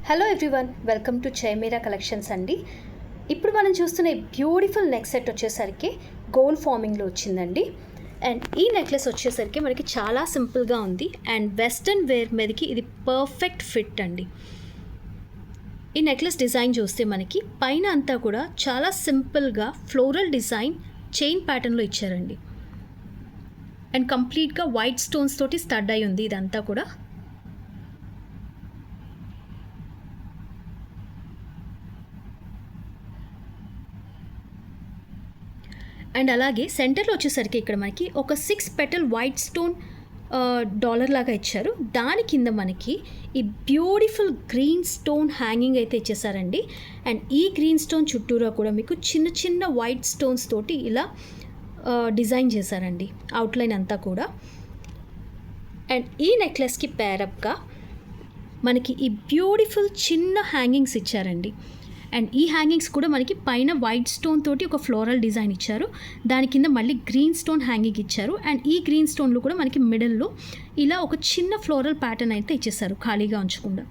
Hello everyone, welcome to Chimera collections అండి. ఇప్పుడు మనం చూస్తున్న బ్యూటిఫుల్ నెక్ సెట్ వచ్చేసరికి గోల్డ్ ఫార్మింగ్లో వచ్చిందండి. అండ్ ఈ నెక్లెస్ వచ్చేసరికి మనకి చాలా సింపుల్గా ఉంది అండ్ వెస్ట్రన్ వేర్ మీదకి ఇది పర్ఫెక్ట్ ఫిట్ అండి. ఈ నెక్లెస్ డిజైన్ చూస్తే మనకి పైన అంతా కూడా చాలా సింపుల్గా ఫ్లోరల్ డిజైన్ చైన్ ప్యాటర్న్లో ఇచ్చారండి. అండ్ కంప్లీట్గా వైట్ స్టోన్స్ తోటి స్టడ్ అయి ఉంది ఇదంతా కూడా. అండ్ అలాగే సెంటర్లో వచ్చేసరికి ఇక్కడ మనకి ఒక 6 పెటల్ వైట్ స్టోన్ డాలర్ లాగా ఇచ్చారు. దాని కింద మనకి ఈ బ్యూటిఫుల్ గ్రీన్ స్టోన్ హ్యాంగింగ్ అయితే ఇచ్చేసారండి. అండ్ ఈ గ్రీన్ స్టోన్ చుట్టూరా కూడా మీకు చిన్న చిన్న వైట్ స్టోన్స్ తోటి ఇలా డిజైన్ చేశారండి అవుట్లైన్ అంతా కూడా. అండ్ ఈ నెక్లెస్కి పేరప్గా మనకి ఈ బ్యూటిఫుల్ చిన్న హ్యాంగింగ్స్ ఇచ్చారండి. అండ్ ఈ హ్యాంగింగ్స్ కూడా మనకి పైన వైట్ స్టోన్ తోటి ఒక ఫ్లోరల్ డిజైన్ ఇచ్చారు. దాని కింద మళ్ళీ గ్రీన్ స్టోన్ హ్యాంగింగ్ ఇచ్చారు. అండ్ ఈ గ్రీన్ స్టోన్లో కూడా మనకి మిడిల్లో ఇలా ఒక చిన్న ఫ్లోరల్ ప్యాటర్న్ అయితే ఇచ్చేసారు ఖాళీగా ఉంచకుండా.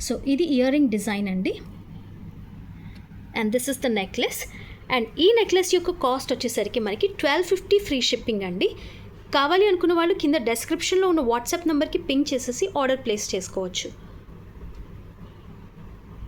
సో ఇది ఇయర్ రింగ్ డిజైన్ అండి. And this is the necklace. And ఈ నెక్లెస్ యొక్క కాస్ట్ వచ్చేసరికి మనకి 1250 ఫ్రీ షిప్పింగ్ అండి. కావాలి అనుకున్న వాళ్ళు కింద డెస్క్రిప్షన్లో ఉన్న వాట్సాప్ నెంబర్కి పింక్ చేసేసి ఆర్డర్ ప్లేస్ చేసుకోవచ్చు.